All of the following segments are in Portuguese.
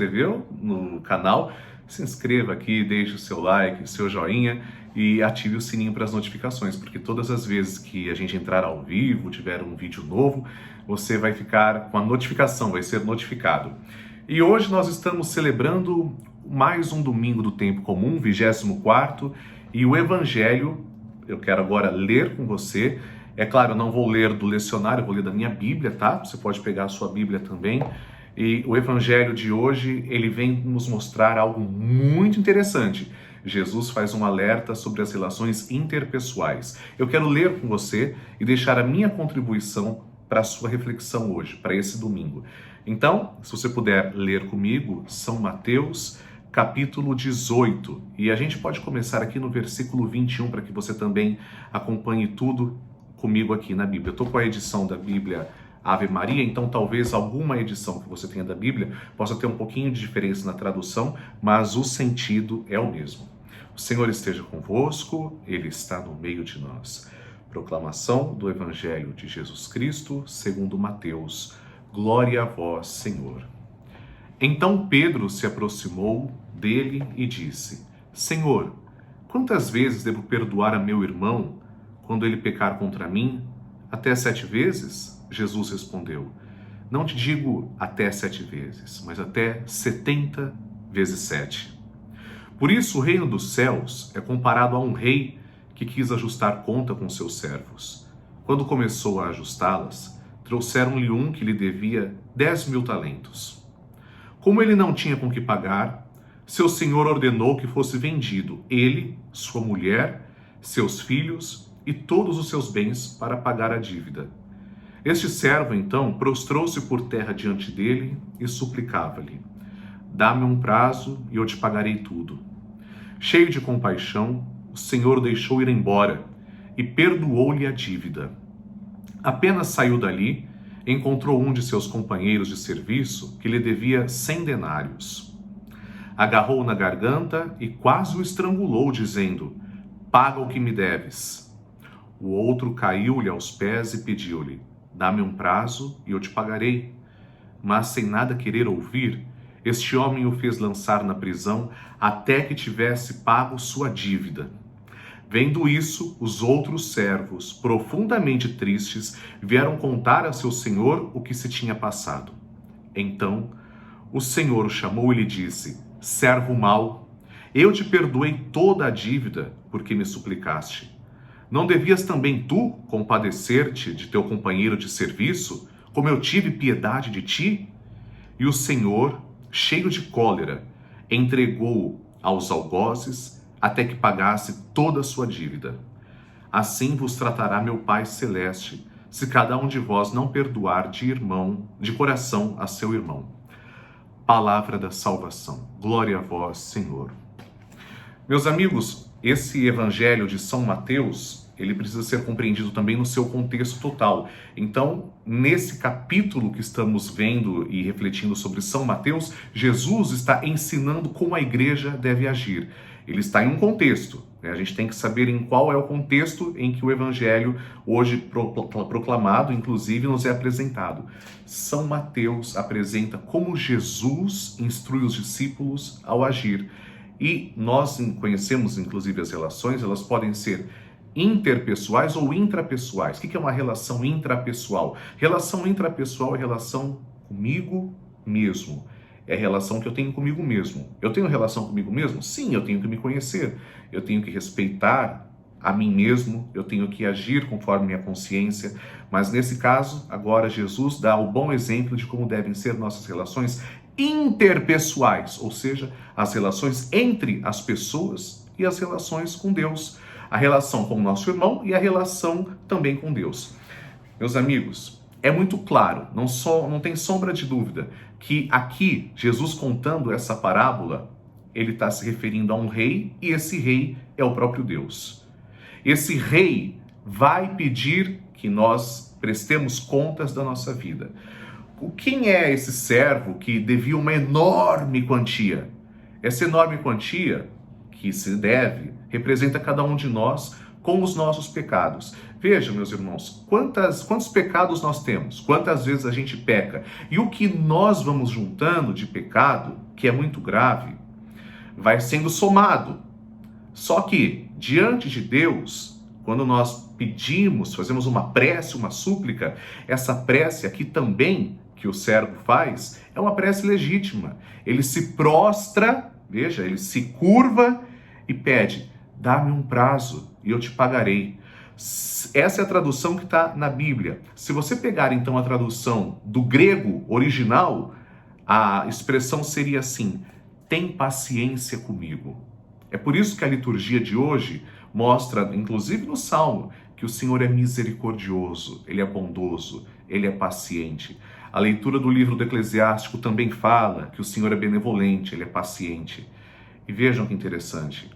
inscreveu no canal, se inscreva aqui, deixe o seu like, o seu joinha e ative o sininho para as notificações, porque todas as vezes que a gente entrar ao vivo, tiver um vídeo novo, você vai ficar com a notificação, vai ser notificado. E hoje nós estamos celebrando mais um domingo do tempo comum, 24º, e o Evangelho, eu quero agora ler com você. É claro, eu não vou ler do lecionário, eu vou ler da minha Bíblia, tá? Você pode pegar a sua Bíblia também. E o Evangelho de hoje, ele vem nos mostrar algo muito interessante. Jesus faz um alerta sobre as relações interpessoais. Eu quero ler com você e deixar a minha contribuição para a sua reflexão hoje, para esse domingo. Então, se você puder ler comigo, São Mateus, capítulo 18. E a gente pode começar aqui no versículo 21, para que você também acompanhe tudo comigo aqui na Bíblia. Eu estou com a edição da Bíblia Ave Maria, então talvez alguma edição que você tenha da Bíblia possa ter um pouquinho de diferença na tradução, mas o sentido é o mesmo. O Senhor esteja convosco, Ele está no meio de nós. Proclamação do Evangelho de Jesus Cristo, segundo Mateus. Glória a vós, Senhor. Então Pedro se aproximou dele e disse: Senhor, quantas vezes devo perdoar a meu irmão quando ele pecar contra mim? Até 7 vezes? Jesus respondeu: Não te digo até 7 vezes, mas até 70 vezes 7. Por isso o reino dos céus é comparado a um rei que quis ajustar conta com seus servos. Quando começou a ajustá-las, trouxeram-lhe um que lhe devia 10.000 talentos. Como ele não tinha com que pagar, seu senhor ordenou que fosse vendido, ele, sua mulher, seus filhos e todos os seus bens para pagar a dívida. Este servo, então, prostrou-se por terra diante dele e suplicava-lhe: Dá-me um prazo e eu te pagarei tudo. Cheio de compaixão, o Senhor o deixou ir embora e perdoou-lhe a dívida. Apenas saiu dali, encontrou um de seus companheiros de serviço que lhe devia 100 denários. Agarrou-o na garganta e quase o estrangulou, dizendo: Paga o que me deves. O outro caiu-lhe aos pés e pediu-lhe: Dá-me um prazo e eu te pagarei. Mas, sem nada querer ouvir, este homem o fez lançar na prisão até que tivesse pago sua dívida. Vendo isso, os outros servos, profundamente tristes, vieram contar a seu senhor o que se tinha passado. Então, o senhor o chamou e lhe disse: Servo mau, eu te perdoei toda a dívida porque me suplicaste. Não devias também tu compadecer-te de teu companheiro de serviço, como eu tive piedade de ti? E o Senhor, cheio de cólera, entregou-o aos algozes até que pagasse toda a sua dívida. Assim vos tratará meu Pai Celeste, se cada um de vós não perdoar de coração a seu irmão. Palavra da salvação. Glória a vós, Senhor. Meus amigos, esse Evangelho de São Mateus, ele precisa ser compreendido também no seu contexto total. Então, nesse capítulo que estamos vendo e refletindo sobre São Mateus, Jesus está ensinando como a igreja deve agir. Ele está em um contexto, né? A gente tem que saber em qual é o contexto em que o Evangelho, hoje proclamado, inclusive, nos é apresentado. São Mateus apresenta como Jesus instrui os discípulos ao agir. E nós conhecemos, inclusive, as relações, elas podem ser interpessoais ou intrapessoais. O que é uma relação intrapessoal? Relação intrapessoal é relação comigo mesmo. É a relação que eu tenho comigo mesmo. Eu tenho relação comigo mesmo? Sim, eu tenho que me conhecer. Eu tenho que respeitar a mim mesmo. Eu tenho que agir conforme minha consciência. Mas nesse caso, agora Jesus dá o bom exemplo de como devem ser nossas relações interpessoais, ou seja, as relações entre as pessoas e as relações com Deus, a relação com o nosso irmão e a relação também com Deus. Meus amigos, é muito claro, não tem sombra de dúvida, que aqui, Jesus contando essa parábola, ele está se referindo a um rei, e esse rei é o próprio Deus. Esse rei vai pedir que nós prestemos contas da nossa vida. Quem é esse servo que devia uma enorme quantia? Essa enorme quantia que se deve representa cada um de nós com os nossos pecados. Veja, meus irmãos, quantos pecados nós temos, quantas vezes a gente peca, e o que nós vamos juntando de pecado, que é muito grave, vai sendo somado. Só que, diante de Deus, quando nós pedimos, fazemos uma prece, uma súplica, essa prece aqui também, que o servo faz, é uma prece legítima. Ele se prostra, veja, ele se curva e pede: dá-me um prazo e eu te pagarei. Essa é a tradução que está na Bíblia. Se você pegar então a tradução do grego original, a expressão seria assim: tem paciência comigo. É por isso que a liturgia de hoje mostra, inclusive no Salmo, que o Senhor é misericordioso, Ele é bondoso, Ele é paciente. A leitura do livro do Eclesiástico também fala que o Senhor é benevolente, Ele é paciente. E vejam que interessante,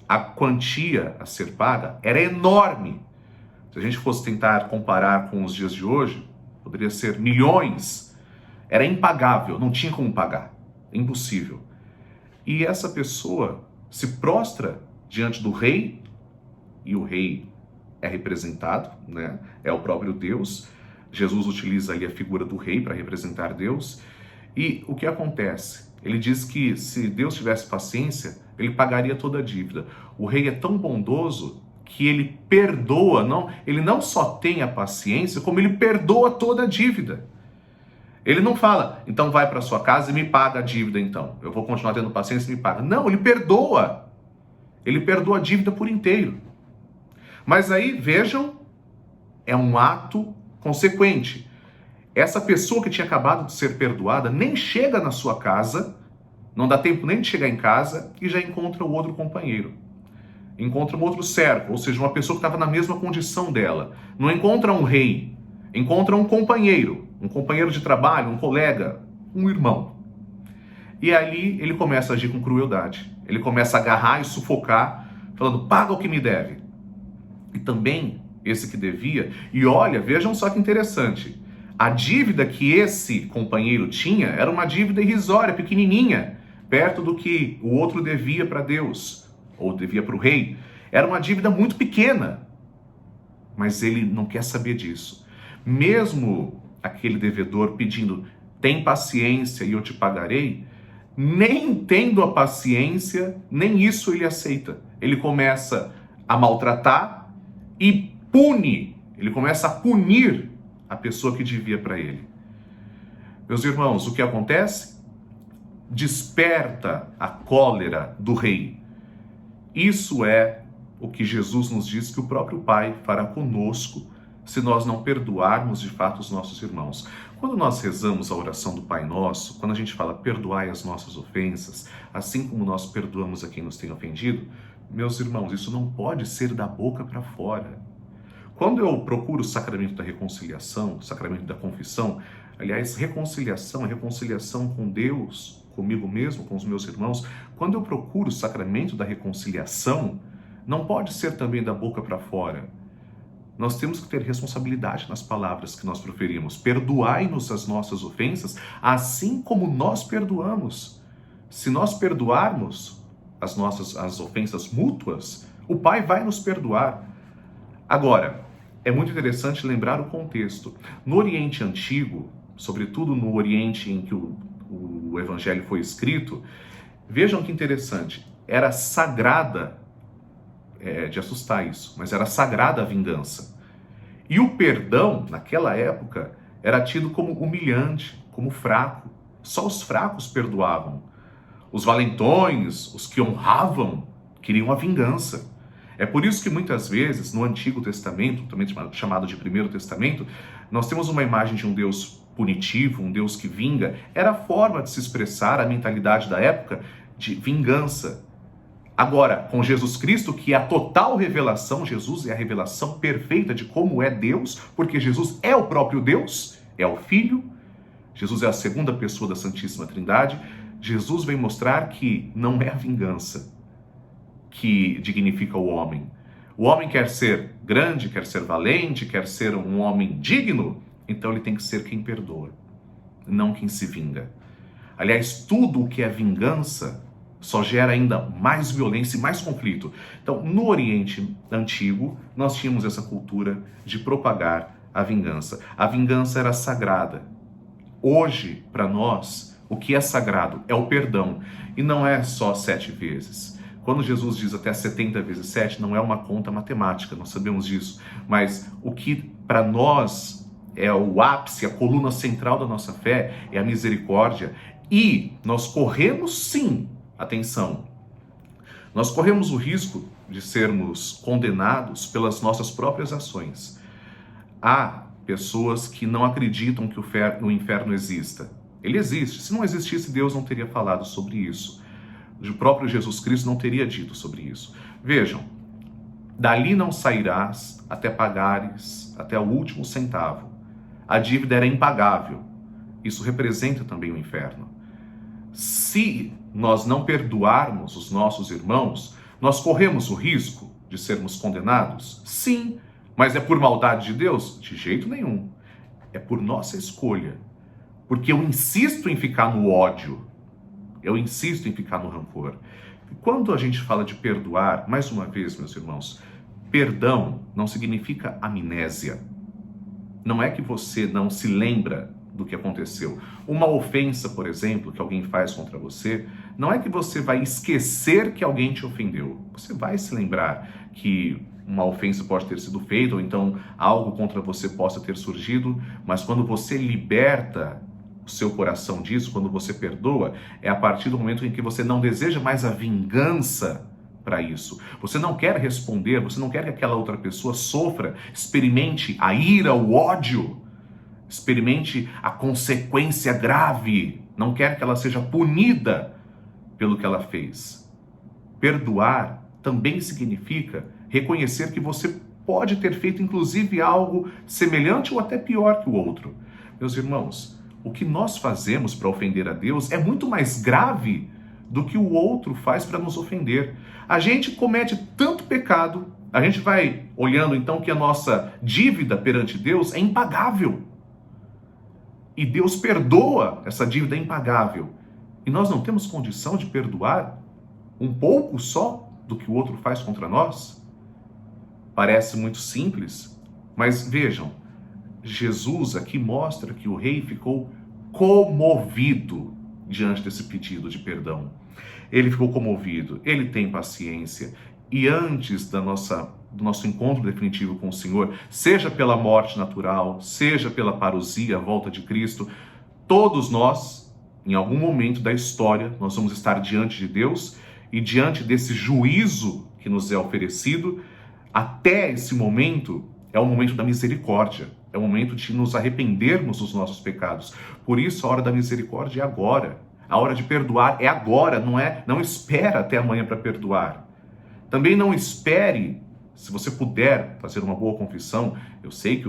a quantia a ser paga era enorme. Se a gente fosse tentar comparar com os dias de hoje, poderia ser milhões. Era impagável, não tinha como pagar, impossível. E essa pessoa se prostra diante do rei, e o rei é representado, né? É o próprio Deus. Jesus utiliza ali a figura do rei para representar Deus. E o que acontece? Ele diz que se Deus tivesse paciência, ele pagaria toda a dívida. O rei é tão bondoso que ele perdoa, ele não só tem a paciência, como ele perdoa toda a dívida. Ele não fala: então vai para sua casa e me paga a dívida então. Eu vou continuar tendo paciência e me paga. Não, ele perdoa. Ele perdoa a dívida por inteiro. Mas aí, vejam, é um ato consequente. Essa pessoa que tinha acabado de ser perdoada nem chega na sua casa, não dá tempo nem de chegar em casa, e já encontra o outro companheiro. Encontra um outro servo, ou seja, uma pessoa que estava na mesma condição dela. Não encontra um rei, encontra um companheiro de trabalho, um colega, um irmão. E ali ele começa a agir com crueldade. Ele começa a agarrar e sufocar, falando: paga o que me deve. E também esse que devia. E olha, vejam só que interessante. A dívida que esse companheiro tinha era uma dívida irrisória, pequenininha, perto do que o outro devia para Deus, ou devia para o rei. Era uma dívida muito pequena. Mas ele não quer saber disso. Mesmo aquele devedor pedindo: tem paciência e eu te pagarei, nem tendo a paciência, nem isso ele aceita. Ele começa a maltratar e ele começa a punir a pessoa que devia para ele. Meus irmãos, o que acontece? Desperta a cólera do rei. Isso é o que Jesus nos diz que o próprio Pai fará conosco se nós não perdoarmos de fato os nossos irmãos. Quando nós rezamos a oração do Pai Nosso, quando a gente fala: perdoai as nossas ofensas, assim como nós perdoamos a quem nos tem ofendido, meus irmãos, isso não pode ser da boca para fora. Quando eu procuro o sacramento da reconciliação, o sacramento da confissão, aliás, reconciliação é reconciliação com Deus, comigo mesmo, com os meus irmãos. Quando eu procuro o sacramento da reconciliação, não pode ser também da boca para fora. Nós temos que ter responsabilidade nas palavras que nós proferimos. Perdoai-nos as nossas ofensas, assim como nós perdoamos. Se nós perdoarmos as ofensas mútuas, o Pai vai nos perdoar. Agora, é muito interessante lembrar o contexto. No Oriente Antigo, sobretudo no Oriente em que o Evangelho foi escrito, vejam que interessante, era sagrada, de assustar isso, mas era sagrada a vingança. E o perdão, naquela época, era tido como humilhante, como fraco. Só os fracos perdoavam. Os valentões, os que honravam, queriam a vingança. É por isso que muitas vezes, no Antigo Testamento, também chamado de Primeiro Testamento, nós temos uma imagem de um Deus punitivo, um Deus que vinga. Era a forma de se expressar a mentalidade da época de vingança. Agora, com Jesus Cristo, que é a total revelação, Jesus é a revelação perfeita de como é Deus, porque Jesus é o próprio Deus, é o Filho, Jesus é a segunda pessoa da Santíssima Trindade. Jesus vem mostrar que não é a vingança que dignifica o homem. O homem quer ser grande, quer ser valente, quer ser um homem digno, então ele tem que ser quem perdoa, não quem se vinga. Aliás, tudo o que é vingança só gera ainda mais violência e mais conflito. Então, no Oriente Antigo, nós tínhamos essa cultura de propagar a vingança. A vingança era sagrada. Hoje, para nós, O que é sagrado é o perdão. E não é só 7 vezes. Quando Jesus diz até 70 vezes 7, não é uma conta matemática, nós sabemos disso. Mas o que para nós é o ápice, a coluna central da nossa fé, é a misericórdia. E nós corremos sim, atenção, nós corremos o risco de sermos condenados pelas nossas próprias ações. Há pessoas que não acreditam que o inferno exista. Ele existe. Se não existisse, Deus não teria falado sobre isso. O próprio Jesus Cristo não teria dito sobre isso. Vejam, dali não sairás até pagares até o último centavo. A dívida era impagável. Isso representa também o inferno. Se nós não perdoarmos os nossos irmãos, nós corremos o risco de sermos condenados? Sim, mas é por maldade de Deus? De jeito nenhum. É por nossa escolha. Porque eu insisto em ficar no ódio. Eu insisto em ficar no rancor. E quando a gente fala de perdoar, mais uma vez, meus irmãos, perdão não significa amnésia. Não é que você não se lembra do que aconteceu. Uma ofensa, por exemplo, que alguém faz contra você, não é que você vai esquecer que alguém te ofendeu. Você vai se lembrar que uma ofensa pode ter sido feita, ou então algo contra você possa ter surgido, mas quando você liberta o seu coração disso, quando você perdoa, é a partir do momento em que você não deseja mais a vingança para isso. Você não quer responder, você não quer que aquela outra pessoa sofra, experimente a ira, o ódio, experimente a consequência grave, não quer que ela seja punida pelo que ela fez. Perdoar também significa reconhecer que você pode ter feito inclusive algo semelhante ou até pior que o outro. Meus irmãos, o que nós fazemos para ofender a Deus é muito mais grave do que o outro faz para nos ofender. A gente comete tanto pecado, a gente vai olhando então que a nossa dívida perante Deus é impagável. E Deus perdoa essa dívida impagável. E nós não temos condição de perdoar um pouco só do que o outro faz contra nós? Parece muito simples, mas vejam, Jesus aqui mostra que o rei ficou comovido diante desse pedido de perdão. Ele ficou comovido, ele tem paciência, e antes do nosso encontro definitivo com o Senhor, seja pela morte natural, seja pela parousia, a volta de Cristo, todos nós, em algum momento da história, nós vamos estar diante de Deus, e diante desse juízo que nos é oferecido, até esse momento, é o momento da misericórdia, é o momento de nos arrependermos dos nossos pecados. Por isso, a hora da misericórdia é agora. A hora de perdoar é agora, não espera até amanhã para perdoar. Também não espere, se você puder fazer uma boa confissão. Eu sei que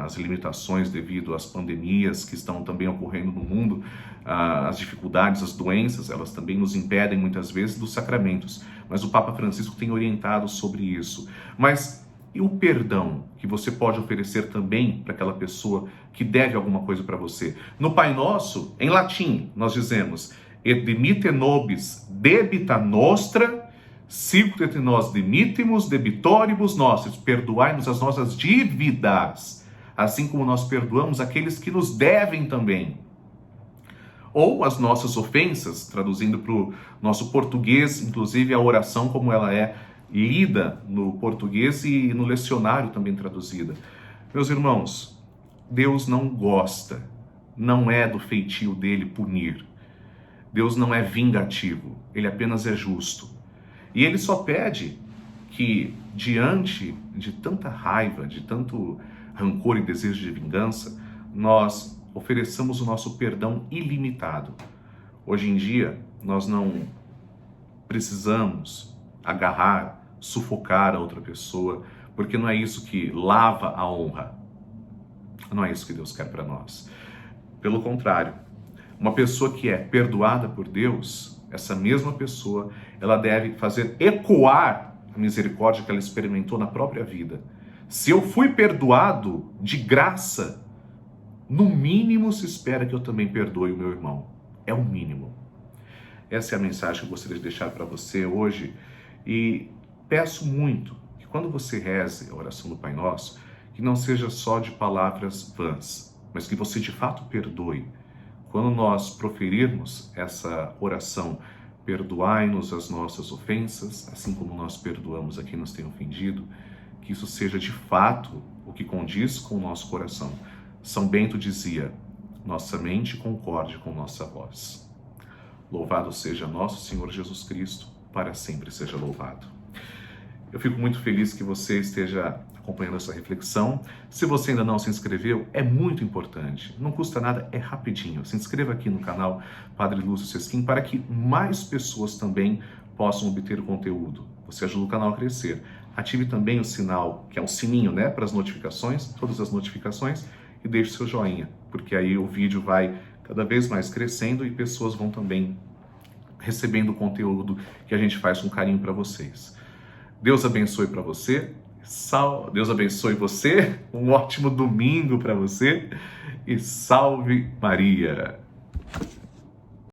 as limitações devido às pandemias que estão também ocorrendo no mundo, as dificuldades, as doenças, elas também nos impedem muitas vezes dos sacramentos. Mas o Papa Francisco tem orientado sobre isso. Mas e o perdão que você pode oferecer também para aquela pessoa que deve alguma coisa para você? No Pai Nosso, em latim, nós dizemos: Et dimitte nobis debita nostra, sicut et nos dimittimus debitoribus nostris. Perdoai-nos as nossas dívidas, assim como nós perdoamos aqueles que nos devem também. Ou as nossas ofensas, traduzindo para o nosso português, inclusive a oração como ela é lida no português e no lecionário também traduzida. Meus irmãos, Deus não gosta, não é do feitio dele punir. Deus não é vingativo, ele apenas é justo. E ele só pede que, diante de tanta raiva, de tanto rancor e desejo de vingança, nós ofereçamos o nosso perdão ilimitado. Hoje em dia, nós não precisamos agarrar, sufocar a outra pessoa, porque não é isso que lava a honra. Não é isso que Deus quer para nós. Pelo contrário, uma pessoa que é perdoada por Deus, essa mesma pessoa, ela deve fazer ecoar a misericórdia que ela experimentou na própria vida. Se eu fui perdoado de graça, no mínimo se espera que eu também perdoe o meu irmão. É o mínimo. Essa é a mensagem que eu gostaria de deixar para você hoje. E peço muito que quando você reze a oração do Pai Nosso, que não seja só de palavras vãs, mas que você de fato perdoe quando nós proferirmos essa oração, perdoai-nos as nossas ofensas, assim como nós perdoamos a quem nos tem ofendido, que isso seja de fato o que condiz com o nosso coração. São Bento dizia, nossa mente concorde com nossa voz. Louvado seja nosso Senhor Jesus Cristo, para sempre seja louvado. Eu fico muito feliz que você esteja acompanhando essa reflexão. Se você ainda não se inscreveu, é muito importante. Não custa nada, é rapidinho. Se inscreva aqui no canal Padre Lúcio Sesquim para que mais pessoas também possam obter o conteúdo. Você ajuda o canal a crescer. Ative também o sinal, que é um sininho, né, para as notificações, todas as notificações, e deixe seu joinha, porque aí o vídeo vai cada vez mais crescendo e pessoas vão também recebendo o conteúdo que a gente faz com carinho para vocês. Deus abençoe para você. Deus abençoe você. Um ótimo domingo para você. E salve Maria!